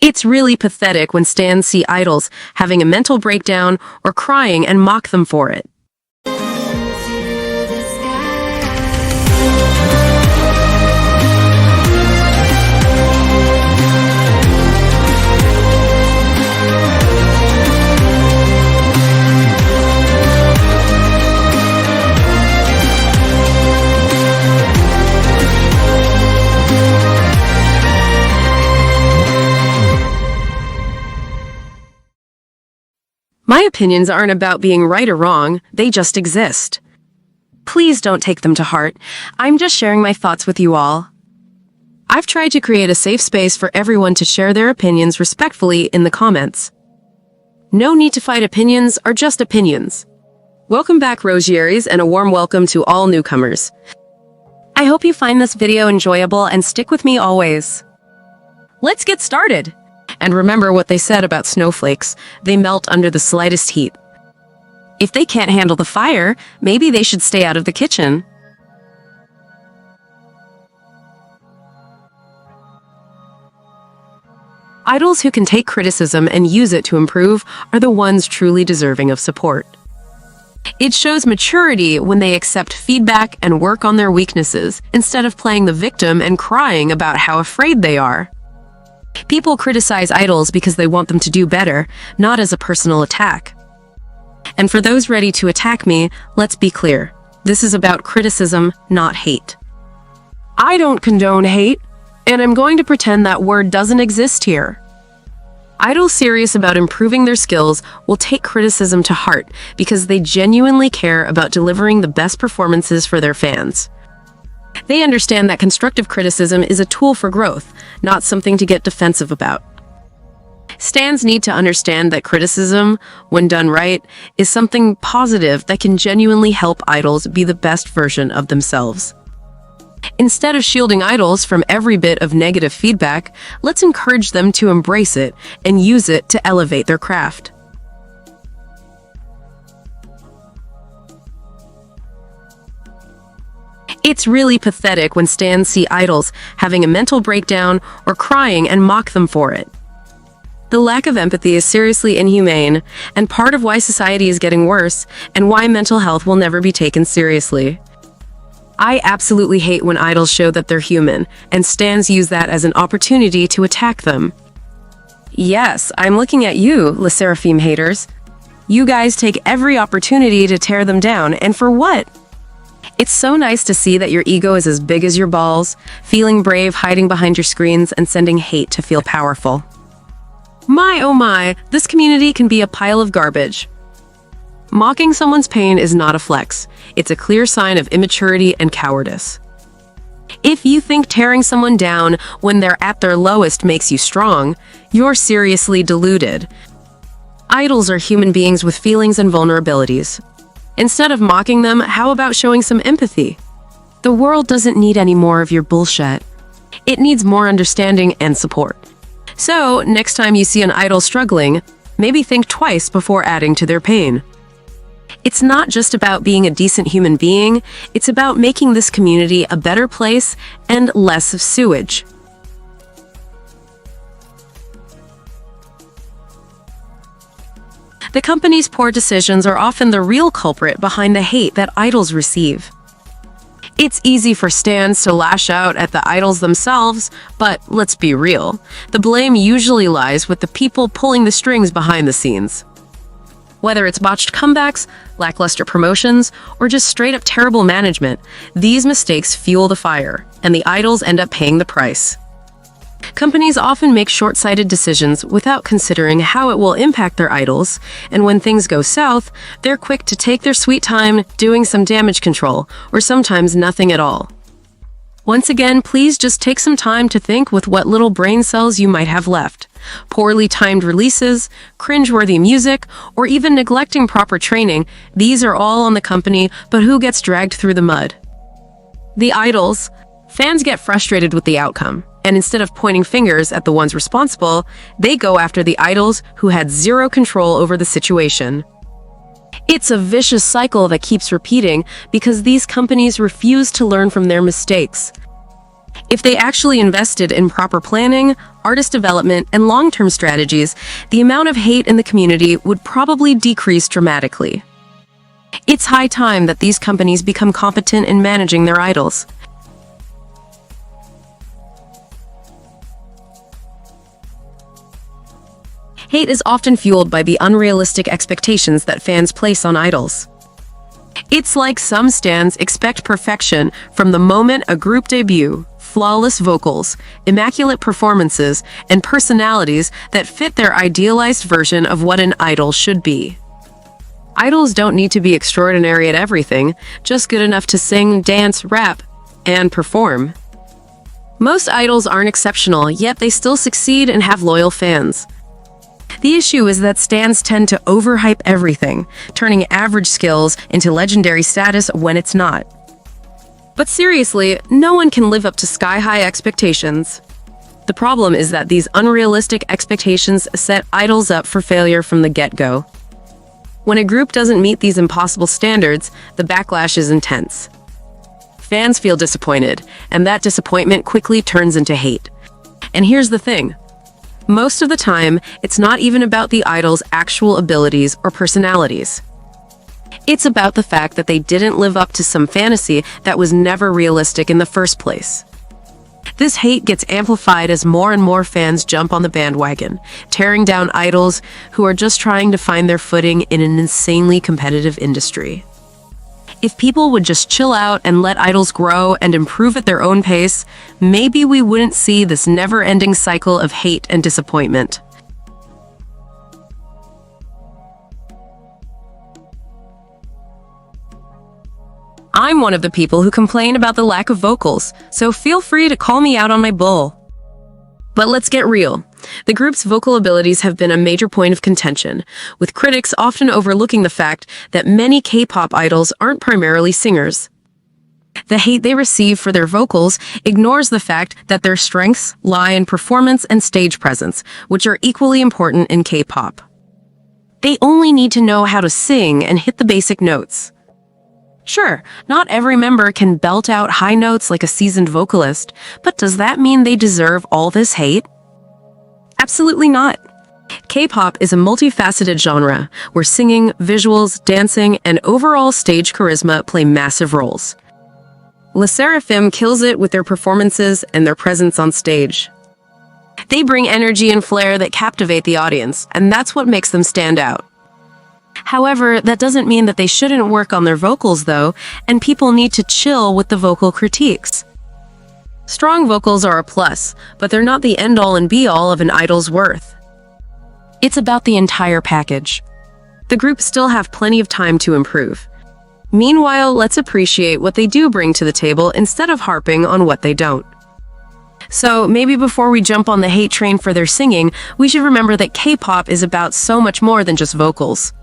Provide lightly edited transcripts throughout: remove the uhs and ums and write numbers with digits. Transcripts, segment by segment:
It's really pathetic when stans see idols having a mental breakdown or crying and mock them for it. My opinions aren't about being right or wrong, they just exist. Please don't take them to heart. I'm just sharing my thoughts with you all. I've tried to create a safe space for everyone to share their opinions respectfully in the comments. No need to fight, opinions are just opinions. Welcome back, Rosieries, and a warm welcome to all newcomers. I hope you find this video enjoyable and stick with me always. Let's get started! And remember what they said about snowflakes. They melt under the slightest heat. If they can't handle the fire, maybe they should stay out of the kitchen. Idols who can take criticism and use it to improve are the ones truly deserving of support. It shows maturity when they accept feedback and work on their weaknesses, instead of playing the victim and crying about how afraid they are. People criticize idols because they want them to do better, not as a personal attack. And for those ready to attack me, let's be clear. This is about criticism, not hate. I don't condone hate, and I'm going to pretend that word doesn't exist here. Idols serious about improving their skills will take criticism to heart because they genuinely care about delivering the best performances for their fans. They understand that constructive criticism is a tool for growth, not something to get defensive about. Stans need to understand that criticism, when done right, is something positive that can genuinely help idols be the best version of themselves. Instead of shielding idols from every bit of negative feedback, let's encourage them to embrace it and use it to elevate their craft. It's really pathetic when stans see idols having a mental breakdown or crying and mock them for it. The lack of empathy is seriously inhumane and part of why society is getting worse and why mental health will never be taken seriously. I absolutely hate when idols show that they're human, and stans use that as an opportunity to attack them. Yes, I'm looking at you, Le Seraphim haters. You guys take every opportunity to tear them down, and for what? It's so nice to see that your ego is as big as your balls, feeling brave hiding behind your screens and sending hate to feel powerful. My oh my, this community can be a pile of garbage. Mocking someone's pain is not a flex. It's a clear sign of immaturity and cowardice. If you think tearing someone down when they're at their lowest makes you strong, you're seriously deluded. Idols are human beings with feelings and vulnerabilities. Instead of mocking them, how about showing some empathy? The world doesn't need any more of your bullshit. It needs more understanding and support. So, next time you see an idol struggling, maybe think twice before adding to their pain. It's not just about being a decent human being, it's about making this community a better place and less of sewage. The company's poor decisions are often the real culprit behind the hate that idols receive. It's easy for stans to lash out at the idols themselves, but let's be real. The blame usually lies with the people pulling the strings behind the scenes. Whether it's botched comebacks, lackluster promotions, or just straight-up terrible management, these mistakes fuel the fire, and the idols end up paying the price. Companies often make short-sighted decisions without considering how it will impact their idols, and when things go south, they're quick to take their sweet time doing some damage control, or sometimes nothing at all. Once again, please just take some time to think with what little brain cells you might have left. Poorly timed releases, cringeworthy music, or even neglecting proper training, these are all on the company, but who gets dragged through the mud? The idols. Fans get frustrated with the outcome, and instead of pointing fingers at the ones responsible, they go after the idols who had zero control over the situation. It's a vicious cycle that keeps repeating because these companies refuse to learn from their mistakes. If they actually invested in proper planning, artist development, and long-term strategies, the amount of hate in the community would probably decrease dramatically. It's high time that these companies become competent in managing their idols. Hate is often fueled by the unrealistic expectations that fans place on idols. It's like some stans expect perfection from the moment a group debut, flawless vocals, immaculate performances, and personalities that fit their idealized version of what an idol should be. Idols don't need to be extraordinary at everything, just good enough to sing, dance, rap, and perform. Most idols aren't exceptional, yet they still succeed and have loyal fans. The issue is that stans tend to overhype everything, turning average skills into legendary status when it's not. But seriously, no one can live up to sky-high expectations. The problem is that these unrealistic expectations set idols up for failure from the get-go. When a group doesn't meet these impossible standards, the backlash is intense. Fans feel disappointed, and that disappointment quickly turns into hate. And here's the thing. Most of the time, it's not even about the idol's actual abilities or personalities. It's about the fact that they didn't live up to some fantasy that was never realistic in the first place. This hate gets amplified as more and more fans jump on the bandwagon, tearing down idols who are just trying to find their footing in an insanely competitive industry. If people would just chill out and let idols grow and improve at their own pace, maybe we wouldn't see this never-ending cycle of hate and disappointment. I'm one of the people who complain about the lack of vocals, so feel free to call me out on my bull. But let's get real. The group's vocal abilities have been a major point of contention, with critics often overlooking the fact that many K-pop idols aren't primarily singers. The hate they receive for their vocals ignores the fact that their strengths lie in performance and stage presence, which are equally important in K-pop. They only need to know how to sing and hit the basic notes. Sure, not every member can belt out high notes like a seasoned vocalist, but does that mean they deserve all this hate? Absolutely not. K-pop is a multifaceted genre where singing, visuals, dancing, and overall stage charisma play massive roles. LE SSERAFIM kills it with their performances and their presence on stage. They bring energy and flair that captivate the audience, and that's what makes them stand out. However, that doesn't mean that they shouldn't work on their vocals, though, and people need to chill with the vocal critiques. Strong vocals are a plus, but they're not the end-all and be-all of an idol's worth. It's about the entire package. The group still have plenty of time to improve. Meanwhile, let's appreciate what they do bring to the table instead of harping on what they don't. So maybe before we jump on the hate train for their singing, we should remember that K-pop is about so much more than just vocals.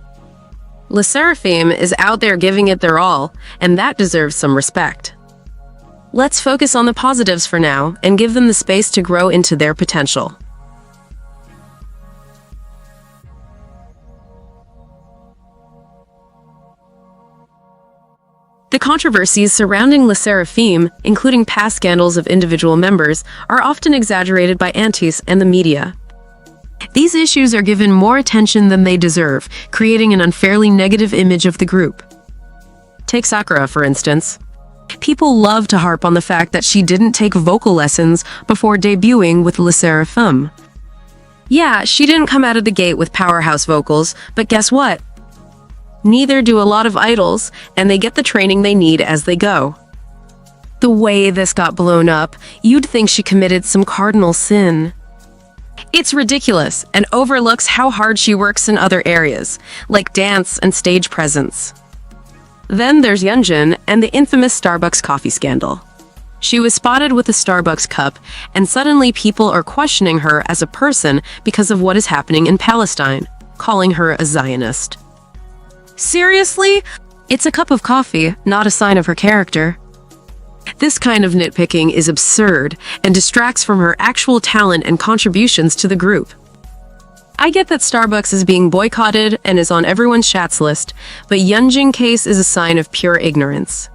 LE SSERAFIM is out there giving it their all, and that deserves some respect. Let's focus on the positives for now and give them the space to grow into their potential. The controversies surrounding LE SSERAFIM, including past scandals of individual members, are often exaggerated by antis and the media. These issues are given more attention than they deserve, creating an unfairly negative image of the group. Take Sakura, for instance. People love to harp on the fact that she didn't take vocal lessons before debuting with LE SSERAFIM. Yeah, she didn't come out of the gate with powerhouse vocals, but guess what? Neither do a lot of idols, and they get the training they need as they go. The way this got blown up, you'd think she committed some cardinal sin. It's ridiculous and overlooks how hard she works in other areas, like dance and stage presence. Then there's Yeonjun and the infamous Starbucks coffee scandal. She was spotted with a Starbucks cup, and suddenly people are questioning her as a person because of what is happening in Palestine, calling her a Zionist. Seriously? It's a cup of coffee, not a sign of her character. This kind of nitpicking is absurd and distracts from her actual talent and contributions to the group. I get that Starbucks is being boycotted and is on everyone's chats list, but Yeonjun's case is a sign of pure ignorance.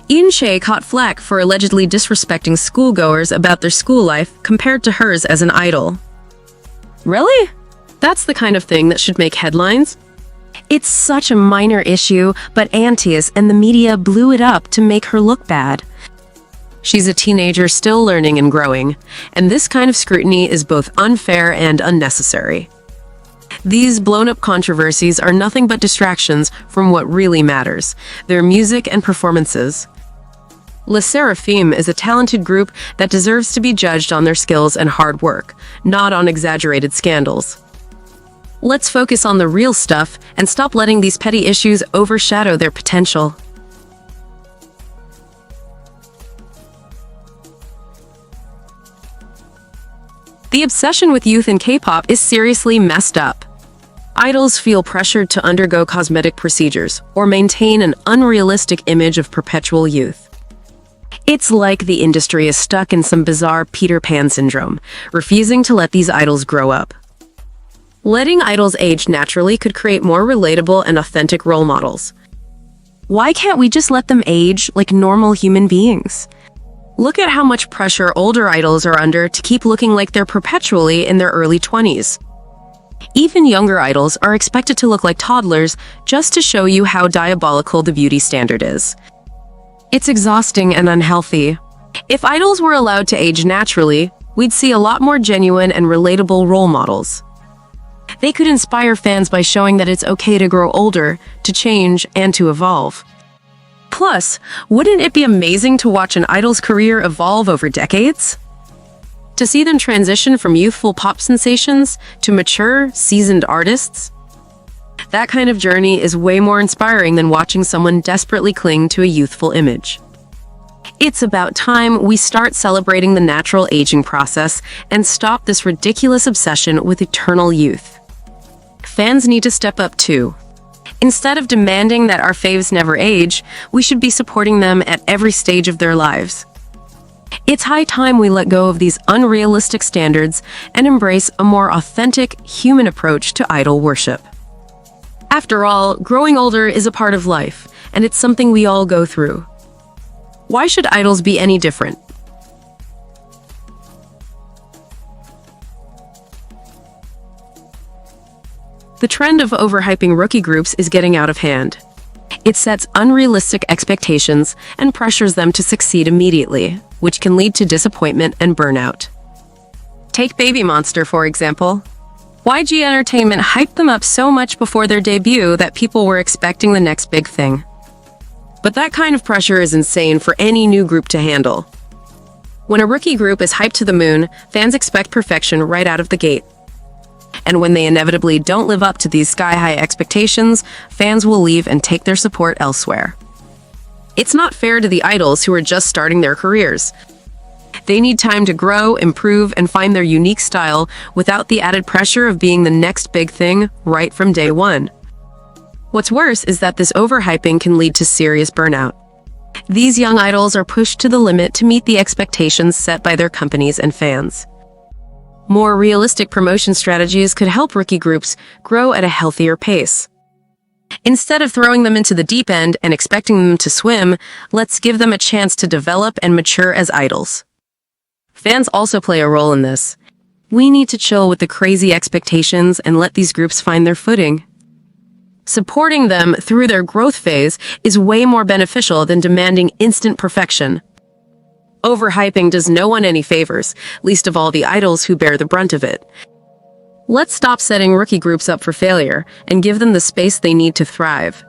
Inshe caught flack for allegedly disrespecting schoolgoers about their school life compared to hers as an idol. Really? That's the kind of thing that should make headlines? It's such a minor issue, but aunties and the media blew it up to make her look bad. She's a teenager still learning and growing, and this kind of scrutiny is both unfair and unnecessary. These blown-up controversies are nothing but distractions from what really matters, their music and performances. Les Seraphim is a talented group that deserves to be judged on their skills and hard work, not on exaggerated scandals. Let's focus on the real stuff and stop letting these petty issues overshadow their potential. The obsession with youth in K-pop is seriously messed up. Idols feel pressured to undergo cosmetic procedures or maintain an unrealistic image of perpetual youth. It's like the industry is stuck in some bizarre Peter Pan syndrome, refusing to let these idols grow up. Letting idols age naturally could create more relatable and authentic role models. Why can't we just let them age like normal human beings? Look at how much pressure older idols are under to keep looking like they're perpetually in their early 20s. Even younger idols are expected to look like toddlers just to show you how diabolical the beauty standard is. It's exhausting and unhealthy. If idols were allowed to age naturally, we'd see a lot more genuine and relatable role models. They could inspire fans by showing that it's okay to grow older, to change, and to evolve. Plus, wouldn't it be amazing to watch an idol's career evolve over decades? To see them transition from youthful pop sensations to mature, seasoned artists? That kind of journey is way more inspiring than watching someone desperately cling to a youthful image. It's about time we start celebrating the natural aging process and stop this ridiculous obsession with eternal youth. Fans need to step up too. Instead of demanding that our faves never age, we should be supporting them at every stage of their lives. It's high time we let go of these unrealistic standards and embrace a more authentic, human approach to idol worship. After all, growing older is a part of life, and it's something we all go through. Why should idols be any different? The trend of overhyping rookie groups is getting out of hand. It sets unrealistic expectations and pressures them to succeed immediately, which can lead to disappointment and burnout. Take Baby Monster, for example. YG Entertainment hyped them up so much before their debut that people were expecting the next big thing. But that kind of pressure is insane for any new group to handle. When a rookie group is hyped to the moon, fans expect perfection right out of the gate. And when they inevitably don't live up to these sky-high expectations, fans will leave and take their support elsewhere. It's not fair to the idols who are just starting their careers. They need time to grow, improve, and find their unique style without the added pressure of being the next big thing right from day one. What's worse is that this overhyping can lead to serious burnout. These young idols are pushed to the limit to meet the expectations set by their companies and fans. More realistic promotion strategies could help rookie groups grow at a healthier pace. Instead of throwing them into the deep end and expecting them to swim, let's give them a chance to develop and mature as idols. Fans also play a role in this. We need to chill with the crazy expectations and let these groups find their footing. Supporting them through their growth phase is way more beneficial than demanding instant perfection. Overhyping does no one any favors, least of all the idols who bear the brunt of it. Let's stop setting rookie groups up for failure and give them the space they need to thrive.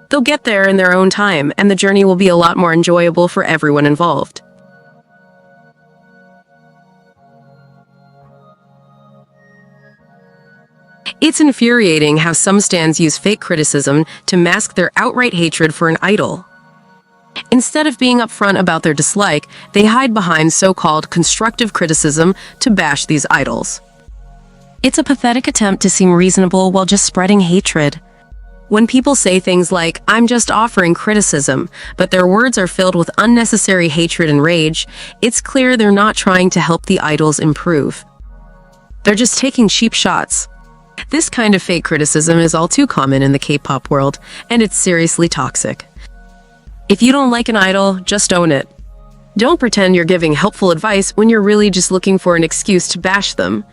They'll get there in their own time, and the journey will be a lot more enjoyable for everyone involved. It's infuriating how some stans use fake criticism to mask their outright hatred for an idol. Instead of being upfront about their dislike, they hide behind so-called constructive criticism to bash these idols. It's a pathetic attempt to seem reasonable while just spreading hatred. When people say things like, "I'm just offering criticism," but their words are filled with unnecessary hatred and rage, it's clear they're not trying to help the idols improve. They're just taking cheap shots. This kind of fake criticism is all too common in the K-pop world, and it's seriously toxic. If you don't like an idol, just own it. Don't pretend you're giving helpful advice when you're really just looking for an excuse to bash them.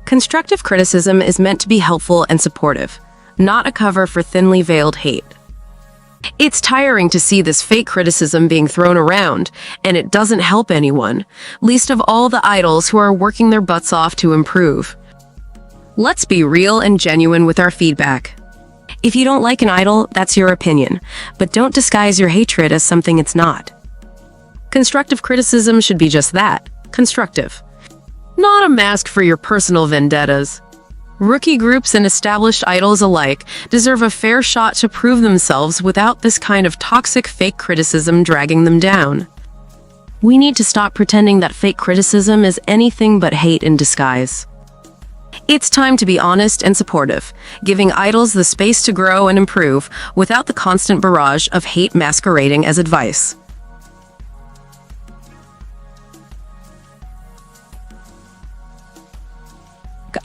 Constructive criticism is meant to be helpful and supportive, not a cover for thinly veiled hate. It's tiring to see this fake criticism being thrown around, and it doesn't help anyone, least of all the idols who are working their butts off to improve. Let's be real and genuine with our feedback. If you don't like an idol, that's your opinion, but don't disguise your hatred as something it's not. Constructive criticism should be just that, constructive. Not a mask for your personal vendettas. Rookie groups and established idols alike deserve a fair shot to prove themselves without this kind of toxic fake criticism dragging them down. We need to stop pretending that fake criticism is anything but hate in disguise. It's time to be honest and supportive, giving idols the space to grow and improve without the constant barrage of hate masquerading as advice.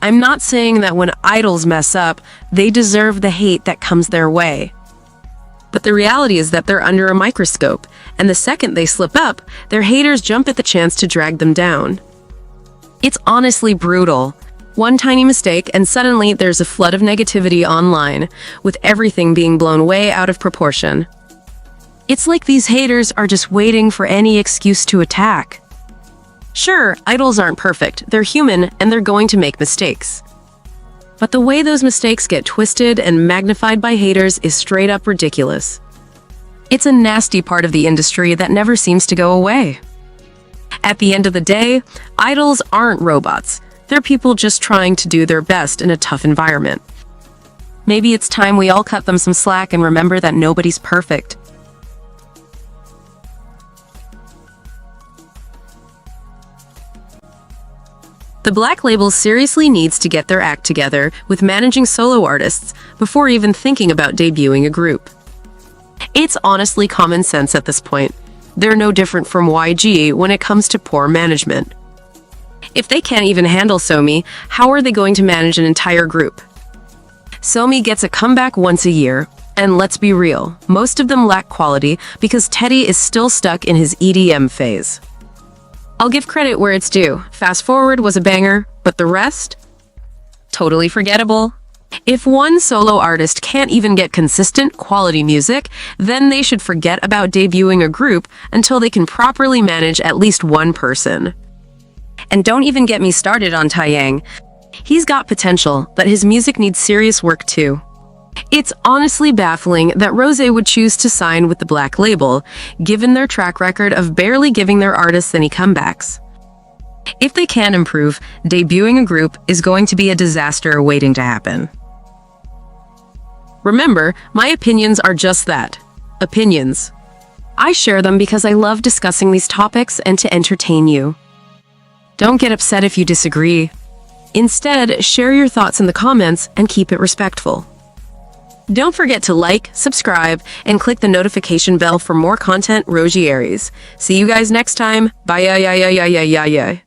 I'm not saying that when idols mess up, they deserve the hate that comes their way. But the reality is that they're under a microscope, and the second they slip up, their haters jump at the chance to drag them down. It's honestly brutal. One tiny mistake, and suddenly there's a flood of negativity online, with everything being blown way out of proportion. It's like these haters are just waiting for any excuse to attack. Sure, idols aren't perfect, they're human, and they're going to make mistakes. But the way those mistakes get twisted and magnified by haters is straight up ridiculous. It's a nasty part of the industry that never seems to go away. At the end of the day, idols aren't robots. They're people just trying to do their best in a tough environment. Maybe it's time we all cut them some slack and remember that nobody's perfect. The Black label seriously needs to get their act together with managing solo artists before even thinking about debuting a group. It's honestly common sense at this point. They're no different from YG when it comes to poor management. If they can't even handle Somi, how are they going to manage an entire group? Somi gets a comeback once a year, and let's be real, most of them lack quality because Teddy is still stuck in his EDM phase. I'll give credit where it's due. Fast Forward was a banger, but the rest? Totally forgettable. If one solo artist can't even get consistent quality music, then they should forget about debuting a group until they can properly manage at least one person. And don't even get me started on Taeyang. He's got potential, but his music needs serious work too. It's honestly baffling that Rose would choose to sign with the Black label, given their track record of barely giving their artists any comebacks. If they can't improve, debuting a group is going to be a disaster waiting to happen. Remember, my opinions are just that, opinions. I share them because I love discussing these topics and to entertain you. Don't get upset if you disagree. Instead, share your thoughts in the comments and keep it respectful. Don't forget to like, subscribe, and click the notification bell for more content Rogie Aries. See you guys next time. Bye.